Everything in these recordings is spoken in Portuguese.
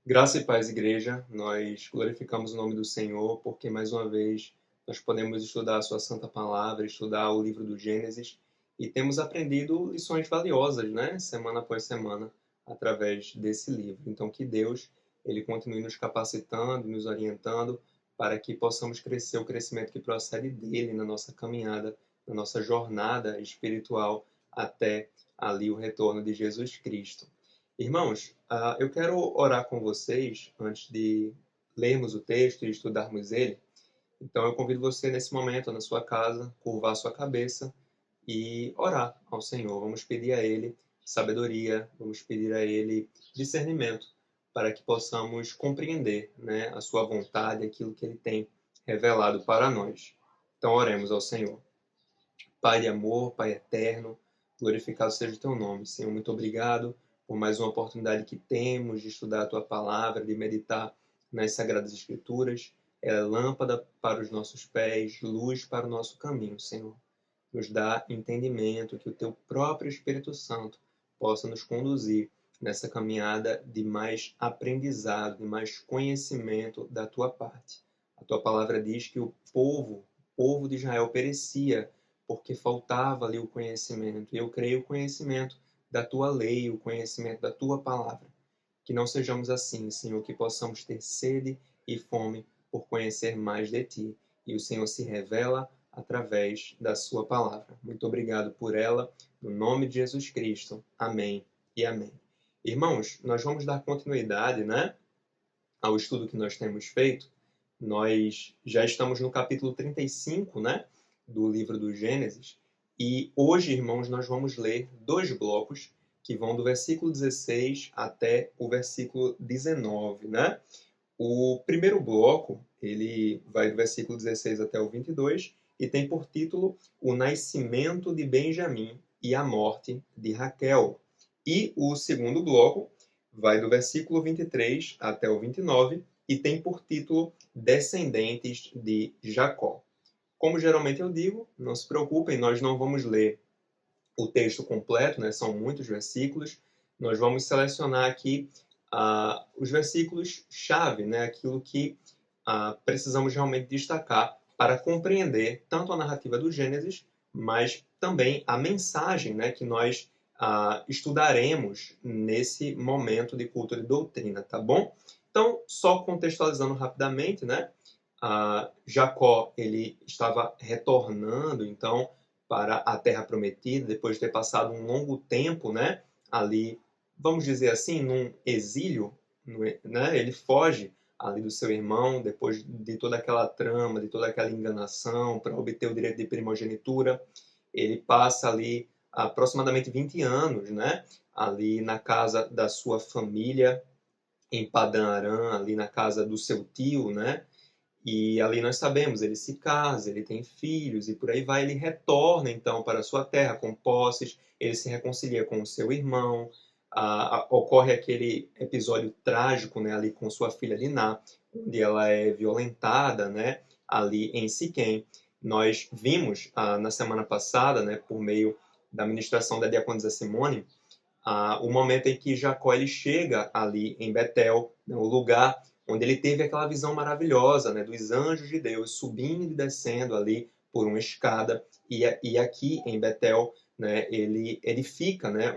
Graça e paz, igreja, nós glorificamos o nome do Senhor porque mais uma vez nós podemos estudar a sua santa palavra, estudar o livro do Gênesis e temos aprendido lições valiosas, né, semana após semana, através desse livro. Então que Deus, ele continue nos capacitando, nos orientando para que possamos crescer o crescimento que procede dele na nossa caminhada, na nossa jornada espiritual até ali o retorno de Jesus Cristo. Irmãos, eu quero orar com vocês antes de lermos o texto e estudarmos ele. Então, eu convido você nesse momento, na sua casa, curvar sua cabeça e orar ao Senhor. Vamos pedir a Ele sabedoria, vamos pedir a Ele discernimento para que possamos compreender, né, a sua vontade, aquilo que Ele tem revelado para nós. Então, oremos ao Senhor. Pai de amor, Pai eterno, glorificado seja o Teu nome. Senhor, muito obrigado por mais uma oportunidade que temos de estudar a Tua Palavra, de meditar nas Sagradas Escrituras. Ela é lâmpada para os nossos pés, luz para o nosso caminho, Senhor. Nos dá entendimento, que o Teu próprio Espírito Santo possa nos conduzir nessa caminhada de mais aprendizado, de mais conhecimento da Tua parte. A Tua Palavra diz que o povo de Israel perecia porque faltava ali o conhecimento. E eu creio o conhecimento da Tua lei, o conhecimento da Tua palavra. Que não sejamos assim, Senhor, que possamos ter sede e fome por conhecer mais de Ti. E o Senhor se revela através da Sua palavra. Muito obrigado por ela, no nome de Jesus Cristo. Amém e amém. Irmãos, nós vamos dar continuidade, né, ao estudo que nós temos feito. Nós já estamos no capítulo 35, né, do livro do Gênesis. E hoje, irmãos, nós vamos ler 2 blocos que vão do versículo 16 até o versículo 19, né? O primeiro bloco, ele vai do versículo 16 até o 22 e tem por título O Nascimento de Benjamim e a Morte de Raquel. E o segundo bloco vai do versículo 23 até o 29 e tem por título Descendentes de Jacó. Como geralmente eu digo, não se preocupem, nós não vamos ler o texto completo, né? São muitos versículos. Nós vamos selecionar aqui os versículos-chave, né? Aquilo que precisamos realmente destacar para compreender tanto a narrativa do Gênesis, mas também a mensagem, né? Que nós estudaremos nesse momento de culto de doutrina, tá bom? Então, só contextualizando rapidamente, né? Jacó, ele estava retornando, então, para a Terra Prometida, depois de ter passado um longo tempo, né, ali, vamos dizer assim, num exílio, né, ele foge ali do seu irmão, depois de toda aquela trama, de toda aquela enganação, para obter o direito de primogenitura. Ele passa ali aproximadamente 20 anos, né, ali na casa da sua família, em Padã Arã, ali na casa do seu tio, né, e ali nós sabemos, ele se casa, ele tem filhos, e por aí vai, ele retorna então para a sua terra com posses, ele se reconcilia com o seu irmão, ocorre aquele episódio trágico, né, ali com sua filha Diná, onde ela é violentada, né, ali em Siquém. Nós vimos na semana passada, né, por meio da ministração da diaconisa Simone, o momento em que Jacó ele chega ali em Betel, né, o lugar onde ele teve aquela visão maravilhosa, né, dos anjos de Deus subindo e descendo ali por uma escada, e aqui em Betel, né, ele edifica, né,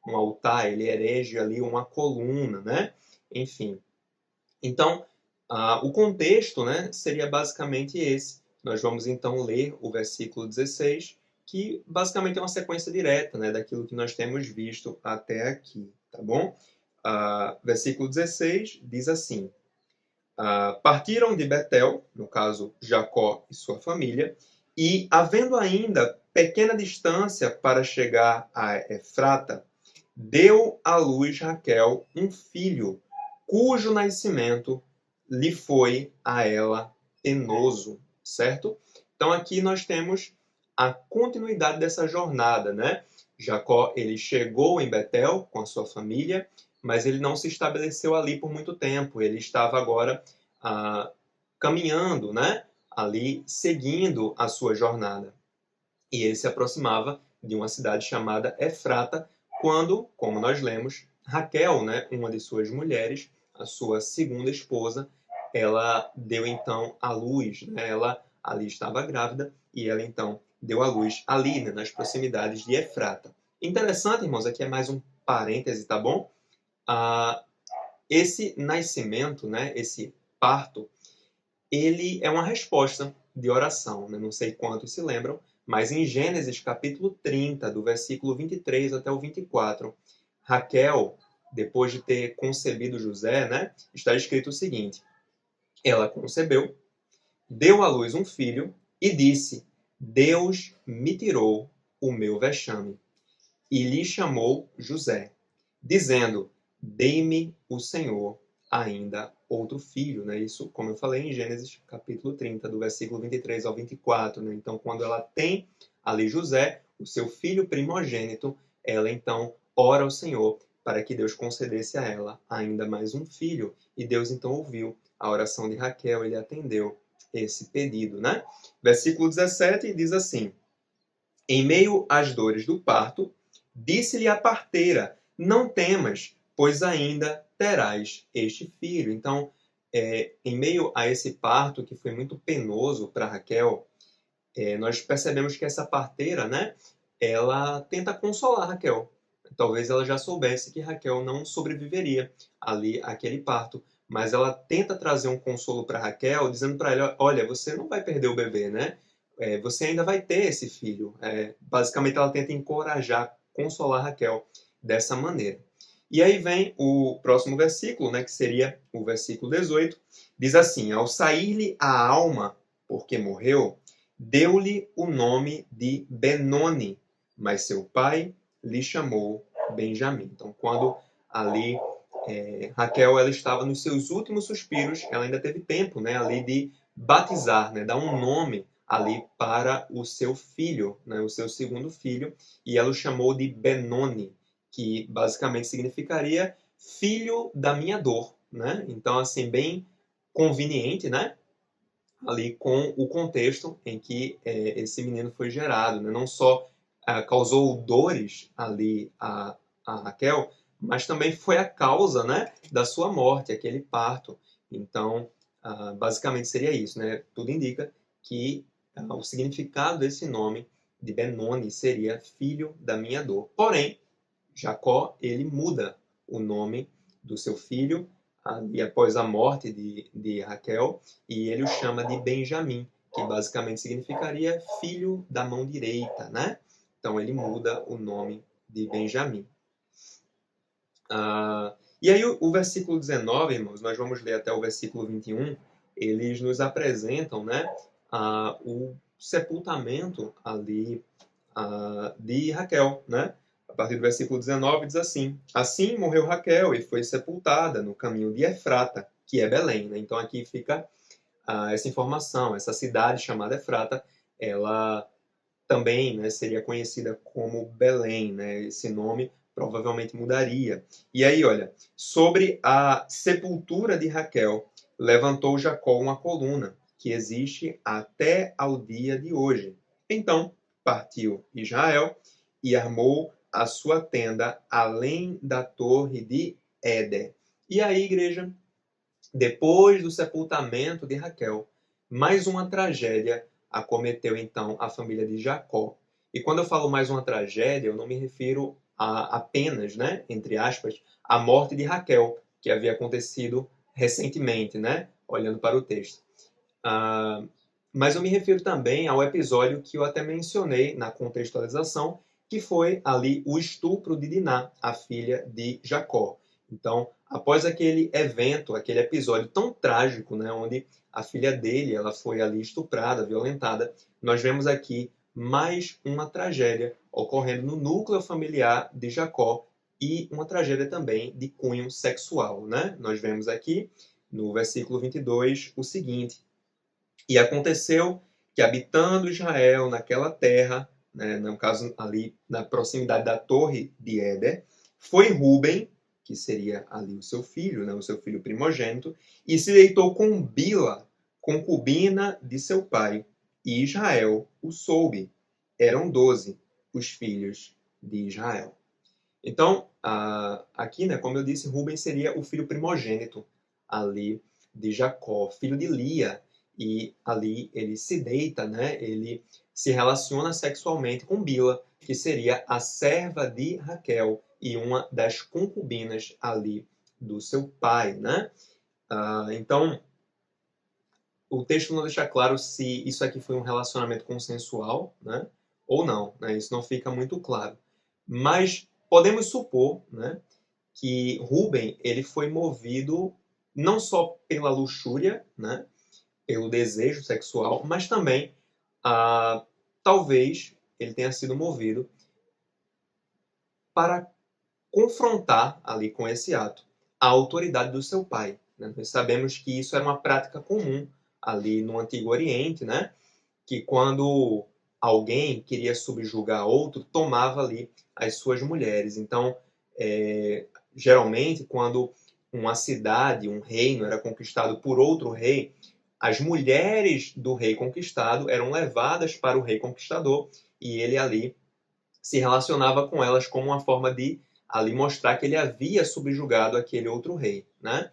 um altar, ele erege ali uma coluna, né, enfim. Então, o contexto, né, seria basicamente esse. Nós vamos então ler o versículo 16, que basicamente é uma sequência direta, né, daquilo que nós temos visto até aqui, tá bom? Versículo 16 diz assim: partiram de Betel, no caso Jacó e sua família, e havendo ainda pequena distância para chegar a Efrata, deu à luz Raquel um filho, cujo nascimento lhe foi a ela penoso, certo? Então aqui nós temos a continuidade dessa jornada, né? Jacó, ele chegou em Betel com a sua família, mas ele não se estabeleceu ali por muito tempo. Ele estava agora caminhando, né, ali seguindo a sua jornada. E ele se aproximava de uma cidade chamada Efrata, quando, como nós lemos, Raquel, né, uma de suas mulheres, a sua segunda esposa, ela deu então à luz, né? Ela ali estava grávida e ela então deu à luz ali, né, nas proximidades de Efrata. Interessante, irmãos, aqui é mais um parêntese, tá bom? Esse nascimento, né, esse parto, ele é uma resposta de oração, né? Não sei quantos se lembram, mas em Gênesis capítulo 30, do versículo 23 até o 24, Raquel, depois de ter concebido José, né, está escrito o seguinte: ela concebeu, deu à luz um filho e disse: Deus me tirou o meu vexame. E lhe chamou José, dizendo: Dei-me o Senhor ainda outro filho, né? Isso, como eu falei, em Gênesis capítulo 30, do versículo 23 ao 24, né? Então, quando ela tem ali José, o seu filho primogênito, ela então ora ao Senhor para que Deus concedesse a ela ainda mais um filho. E Deus então ouviu a oração de Raquel, ele atendeu esse pedido, né? Versículo 17 diz assim: Em meio às dores do parto, disse-lhe a parteira: Não temas, pois ainda terás este filho. Então, em meio a esse parto que foi muito penoso para Raquel, nós percebemos que essa parteira, né, ela tenta consolar Raquel. Talvez ela já soubesse que Raquel não sobreviveria ali àquele parto, mas ela tenta trazer um consolo para Raquel, dizendo para ela: olha, você não vai perder o bebê, né? Você ainda vai ter esse filho. Basicamente, ela tenta encorajar, consolar Raquel dessa maneira. E aí vem o próximo versículo, né, que seria o versículo 18, diz assim: Ao sair-lhe a alma, porque morreu, deu-lhe o nome de Benoni, mas seu pai lhe chamou Benjamim. Então, quando ali Raquel ela estava nos seus últimos suspiros, ela ainda teve tempo, né, ali de batizar, né, dar um nome ali para o seu filho, né, o seu segundo filho, e ela o chamou de Benoni, que basicamente significaria filho da minha dor, né? Então, assim, bem conveniente, né? Ali com o contexto em que esse menino foi gerado, né? Não só causou dores ali a Raquel, mas também foi a causa, né, da sua morte, aquele parto. Então, basicamente seria isso, né? Tudo indica que o significado desse nome de Benoni seria filho da minha dor. Porém, Jacó, ele muda o nome do seu filho e após a morte de Raquel, e ele o chama de Benjamim, que basicamente significaria filho da mão direita, né? Então ele muda o nome de Benjamim. E aí o versículo 19, irmãos, nós vamos ler até o versículo 21, eles nos apresentam, né, o sepultamento ali de Raquel, né? A partir do versículo 19 diz assim: Assim morreu Raquel e foi sepultada no caminho de Efrata, que é Belém, né? Então aqui fica essa informação, essa cidade chamada Efrata, ela também, né, seria conhecida como Belém, né? Esse nome provavelmente mudaria. E aí, olha, sobre a sepultura de Raquel, levantou Jacó uma coluna, que existe até ao dia de hoje. Então, partiu Israel e armou a sua tenda além da torre de Éder. E aí, igreja, depois do sepultamento de Raquel, mais uma tragédia acometeu então a família de Jacó. E quando eu falo mais uma tragédia, eu não me refiro a apenas, né, entre aspas, a morte de Raquel, que havia acontecido recentemente, né, olhando para o texto. Mas eu me refiro também ao episódio que eu até mencionei na contextualização, que foi ali o estupro de Diná, a filha de Jacó. Então, após aquele evento, aquele episódio tão trágico, né, onde a filha dele ela foi ali estuprada, violentada, nós vemos aqui mais uma tragédia ocorrendo no núcleo familiar de Jacó e uma tragédia também de cunho sexual, né? Nós vemos aqui no versículo 22 o seguinte: E aconteceu que, habitando Israel naquela terra, né, no caso ali na proximidade da torre de Éder, foi Ruben, que seria ali o seu filho, né, o seu filho primogênito, e se deitou com Bila, concubina de seu pai, e Israel o soube. Eram 12 os filhos de Israel. Então, aqui, né, como eu disse, Rubem seria o filho primogênito ali de Jacó, filho de Lia, e ali ele se deita, né, ele se relaciona sexualmente com Bila, que seria a serva de Raquel e uma das concubinas ali do seu pai, né? Então, o texto não deixa claro se isso aqui foi um relacionamento consensual, né, ou não, né? Isso não fica muito claro. Mas podemos supor, né, que Rubem ele foi movido não só pela luxúria, né, pelo desejo sexual, mas também talvez ele tenha sido movido para confrontar ali com esse ato a autoridade do seu pai, né? Nós sabemos que isso era uma prática comum ali no Antigo Oriente, né? Que quando alguém queria subjugar outro, tomava ali as suas mulheres. Então, geralmente, quando uma cidade, um reino era conquistado por outro rei, as mulheres do rei conquistado eram levadas para o rei conquistador e ele ali se relacionava com elas como uma forma de ali mostrar que ele havia subjugado aquele outro rei, né?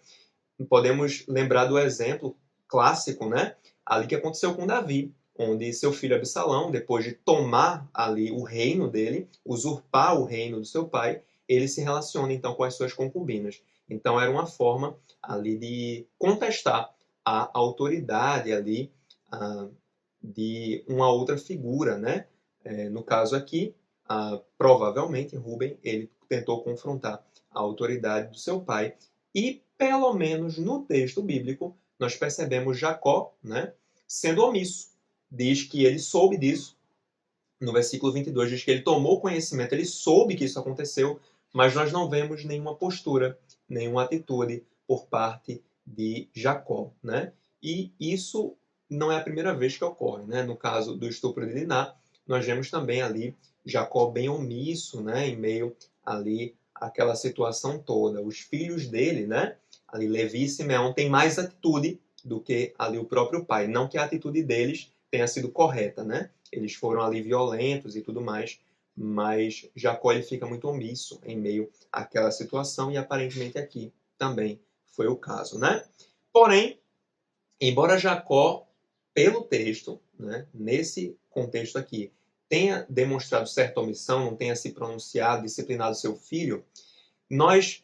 Podemos lembrar do exemplo clássico, né? Ali que aconteceu com Davi, onde seu filho Absalão, depois de tomar ali o reino dele, usurpar o reino do seu pai, ele se relaciona então com as suas concubinas. Então era uma forma ali de contestar a autoridade ali de uma outra figura, né? No caso aqui, provavelmente Rubem ele tentou confrontar a autoridade do seu pai e, pelo menos no texto bíblico, nós percebemos Jacó, né, sendo omisso. Diz que ele soube disso. No versículo 22 diz que ele tomou conhecimento, ele soube que isso aconteceu, mas nós não vemos nenhuma postura, nenhuma atitude por parte de Jacó, né? E isso não é a primeira vez que ocorre, né? No caso do estupro de Diná, nós vemos também ali Jacó bem omisso, né, em meio ali àquela situação toda. Os filhos dele, né, ali Levi e Simeão, têm mais atitude do que ali o próprio pai. Não que a atitude deles tenha sido correta, né? Eles foram ali violentos e tudo mais, mas Jacó ele fica muito omisso em meio àquela situação e aparentemente aqui também foi o caso, né? Porém, embora Jacó, pelo texto, né, nesse contexto aqui, tenha demonstrado certa omissão, não tenha se pronunciado, disciplinado seu filho, nós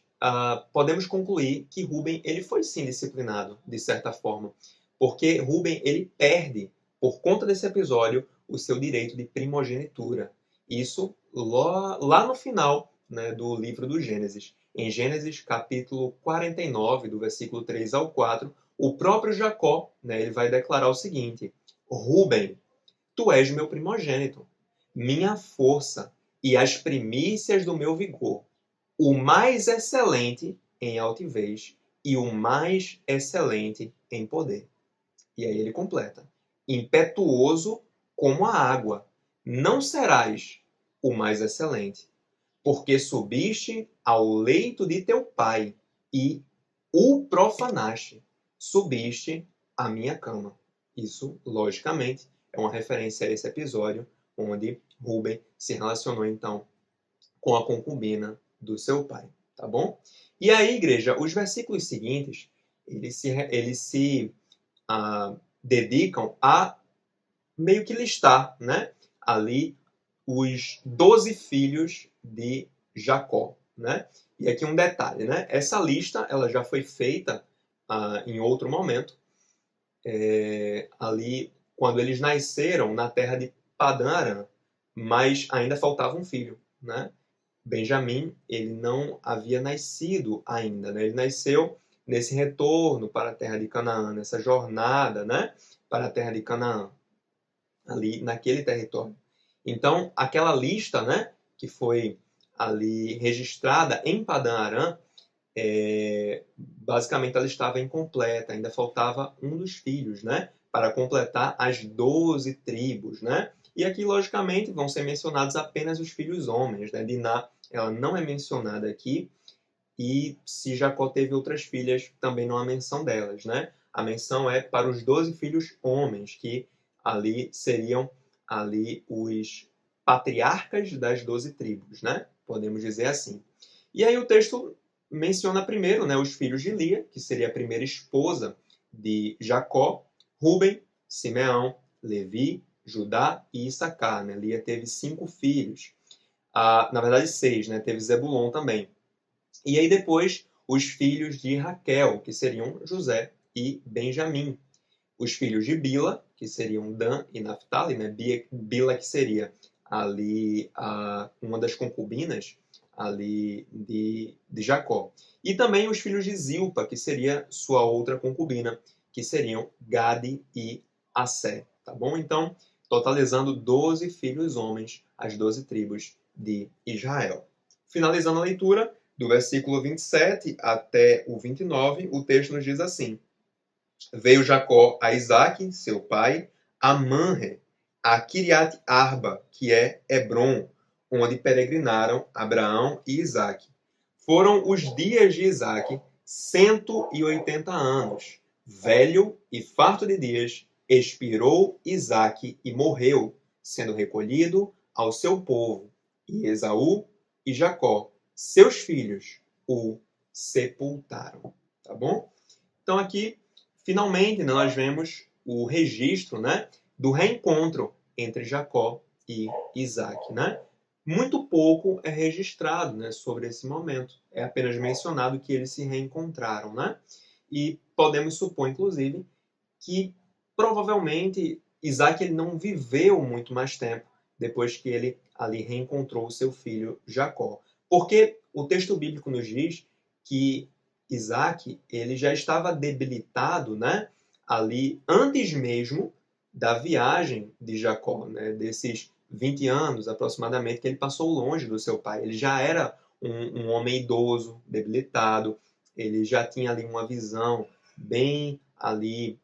podemos concluir que Rubem ele foi sim disciplinado, de certa forma, porque Rubem ele perde, por conta desse episódio, o seu direito de primogenitura. Isso lá no final, né, do livro do Gênesis. Em Gênesis capítulo 49, do versículo 3 ao 4, o próprio Jacó, né, ele vai declarar o seguinte: Rubem, tu és meu primogênito, minha força e as primícias do meu vigor, o mais excelente em altivez e o mais excelente em poder. E aí ele completa: impetuoso como a água, não serás o mais excelente, porque subiste ao leito de teu pai e o profanaste, subiste à minha cama. Isso, logicamente, é uma referência a esse episódio onde Rubem se relacionou então com a concubina do seu pai, tá bom? E aí, igreja, os versículos seguintes, eles se dedicam a meio que listar, né, ali os 12 filhos de Jacó, né? E aqui um detalhe, né? Essa lista ela já foi feita em outro momento, ali quando eles nasceram na terra de Padã Arã, mas ainda faltava um filho, né? Benjamim, ele não havia nascido ainda, né? Ele nasceu nesse retorno para a terra de Canaã, nessa jornada, né, para a terra de Canaã, ali naquele território. Então, aquela lista, né, que foi ali registrada em Padã Arã, basicamente ela estava incompleta, ainda faltava um dos filhos, né, para completar as 12 tribos, né? E aqui, logicamente, vão ser mencionados apenas os filhos homens, né? Diná, ela não é mencionada aqui, e se Jacó teve outras filhas, também não há menção delas, né? a menção é para os 12 filhos homens, que ali seriam ali os patriarcas das 12 tribos, né? Podemos dizer assim. E aí o texto menciona primeiro, né, os filhos de Lia, que seria a primeira esposa de Jacó, Rúben, Simeão, Levi, Judá e Issacar. Né? Lia teve 5 filhos. Na verdade 6, né? Teve Zebulon também. E aí depois os filhos de Raquel, que seriam José e Benjamim. Os filhos de Bila, que seriam Dan e Naphtali, né? Bila que seria ali uma das concubinas ali de Jacó. E também os filhos de Zilpa, que seria sua outra concubina, que seriam Gade e Assé. Tá bom? Então, totalizando 12 filhos homens, as 12 tribos de Israel. Finalizando a leitura, do versículo 27 até o 29, o texto nos diz assim: Veio Jacó a Isaque, seu pai, a Manre, a Kiriat Arba, que é Hebron, onde peregrinaram Abraão e Isaque. Foram os dias de Isaque 180 anos. Velho e farto de dias, expirou Isaque e morreu, sendo recolhido ao seu povo. E Esaú e Jacó, seus filhos, o sepultaram. Tá bom? Então aqui, finalmente, nós vemos o registro, né, do reencontro entre Jacó e Isaac. Né? Muito pouco é registrado, né, sobre esse momento. É apenas mencionado que eles se reencontraram. Né? E podemos supor, inclusive, que provavelmente Isaac ele não viveu muito mais tempo depois que ele ali reencontrou o seu filho Jacó. Porque o texto bíblico nos diz que Isaac ele já estava debilitado, né, ali antes mesmo da viagem de Jacó, né, desses 20 anos aproximadamente que ele passou longe do seu pai. Ele já era um homem idoso, debilitado, ele já tinha ali uma visão bem ali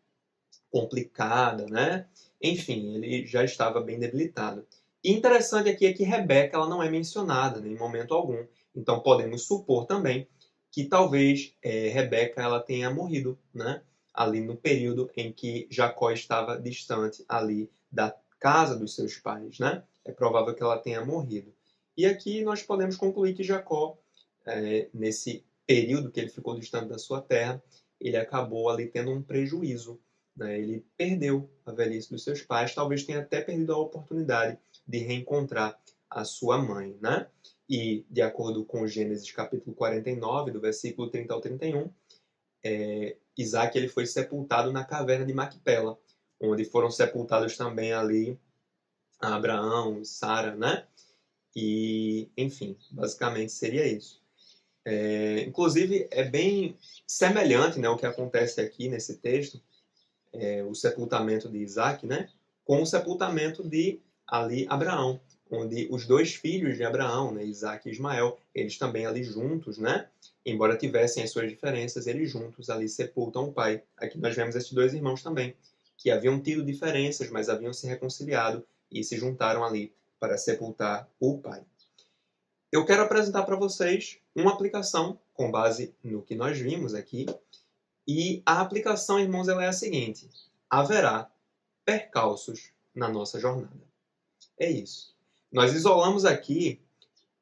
complicada, né? Enfim, ele já estava bem debilitado. E interessante aqui é que Rebeca ela não é mencionada, né, em momento algum. Então podemos supor também que talvez Rebeca ela tenha morrido, né, ali no período em que Jacó estava distante ali da casa dos seus pais, né? É provável que ela tenha morrido. E aqui nós podemos concluir que Jacó, nesse período que ele ficou distante da sua terra, ele acabou ali tendo um prejuízo. Né? Ele perdeu a velhice dos seus pais, talvez tenha até perdido a oportunidade de reencontrar a sua mãe. Né? E, de acordo com Gênesis capítulo 49, do versículo 30 ao 31, Isaac ele foi sepultado na caverna de Macpela, onde foram sepultados também ali Abraão e Sara, né? E, enfim, basicamente seria isso. Inclusive, é bem semelhante, né, o que acontece aqui nesse texto, o sepultamento de Isaac, né, com o sepultamento de ali Abraão, onde os 2 filhos de Abraão, né, Isaac e Ismael, eles também ali juntos, né, embora tivessem as suas diferenças, eles juntos ali sepultam o pai. Aqui nós vemos esses 2 irmãos também, que haviam tido diferenças, mas haviam se reconciliado e se juntaram ali para sepultar o pai. Eu quero apresentar para vocês uma aplicação com base no que nós vimos aqui. E a aplicação, irmãos, ela é a seguinte: haverá percalços na nossa jornada. É isso. Nós isolamos aqui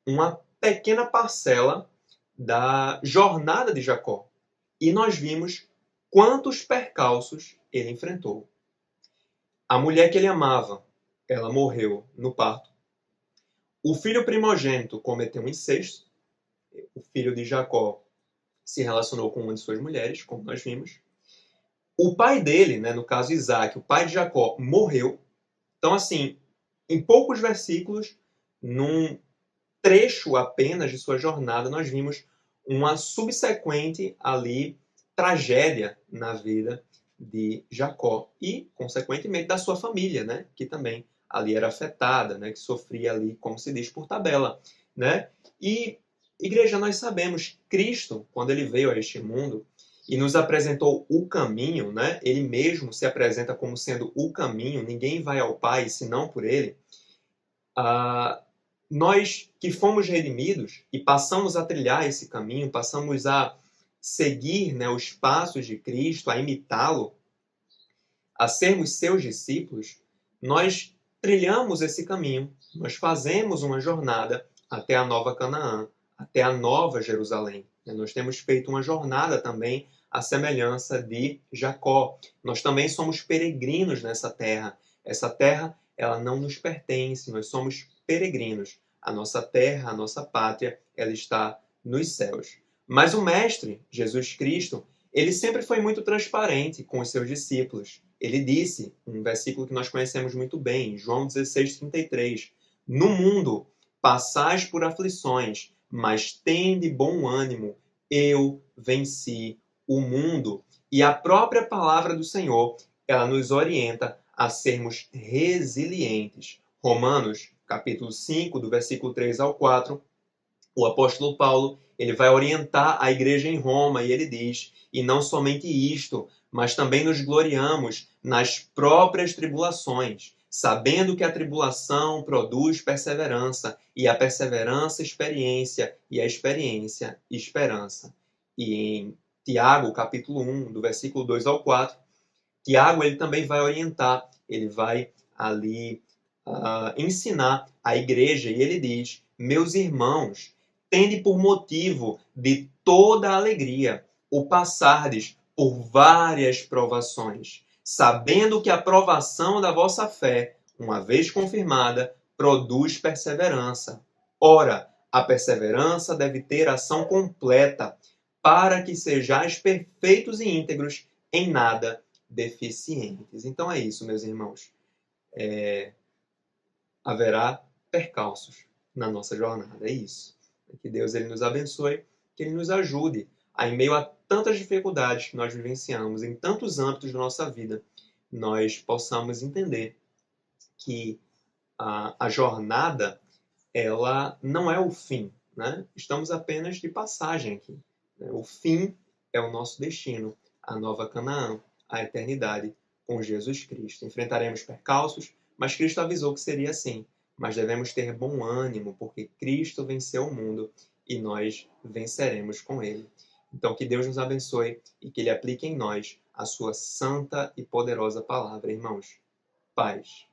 uma pequena parcela da jornada de Jacó. E nós vimos quantos percalços ele enfrentou. A mulher que ele amava, ela morreu no parto. O filho primogênito cometeu um incesto. O filho de Jacó se relacionou com uma de suas mulheres, como nós vimos. O pai dele, né, no caso Isaac, o pai de Jacó, morreu. Então, assim, em poucos versículos, num trecho apenas de sua jornada, nós vimos uma subsequente ali tragédia na vida de Jacó e, consequentemente, da sua família, né, que também ali era afetada, né, que sofria ali, como se diz, por tabela, né? E, igreja, nós sabemos, Cristo, quando ele veio a este mundo e nos apresentou o caminho, né? Ele mesmo se apresenta como sendo o caminho, ninguém vai ao Pai senão por ele. Nós que fomos redimidos e passamos a trilhar esse caminho, passamos a seguir, né, os passos de Cristo, a imitá-lo, a sermos seus discípulos, nós trilhamos esse caminho, nós fazemos uma jornada até a nova Canaã, até a nova Jerusalém. Nós temos feito uma jornada também à semelhança de Jacó. Nós também somos peregrinos nessa terra. Essa terra, ela não nos pertence, nós somos peregrinos. A nossa terra, a nossa pátria, ela está nos céus. Mas o Mestre, Jesus Cristo, ele sempre foi muito transparente com os seus discípulos. Ele disse, um versículo que nós conhecemos muito bem, João 16:33, no mundo passais por aflições, mas tende bom ânimo, eu venci o mundo. E a própria palavra do Senhor, ela nos orienta a sermos resilientes. Romanos, capítulo 5, do versículo 3 ao 4, o apóstolo Paulo, ele vai orientar a igreja em Roma e ele diz, e não somente isto, mas também nos gloriamos nas próprias tribulações, sabendo que a tribulação produz perseverança, e a perseverança, experiência, e a experiência, esperança. E em Tiago, capítulo 1, do versículo 2 ao 4, Tiago ele também vai orientar, ele vai ali ensinar a igreja, e ele diz, meus irmãos, tende por motivo de toda alegria o passardes por várias provações, sabendo que a provação da vossa fé, uma vez confirmada, produz perseverança. Ora, a perseverança deve ter ação completa, para que sejais perfeitos e íntegros, em nada deficientes. Então é isso, meus irmãos. Haverá percalços na nossa jornada, é isso. Que Deus ele nos abençoe, que Ele nos ajude a, em meio a tantas dificuldades que nós vivenciamos, em tantos âmbitos da nossa vida, nós possamos entender que a jornada, ela não é o fim, né? Estamos apenas de passagem aqui. O fim é o nosso destino, a nova Canaã, a eternidade com Jesus Cristo. Enfrentaremos percalços, mas Cristo avisou que seria assim. Mas devemos ter bom ânimo, porque Cristo venceu o mundo e nós venceremos com Ele. Então, que Deus nos abençoe e que Ele aplique em nós a sua santa e poderosa palavra, irmãos. Paz.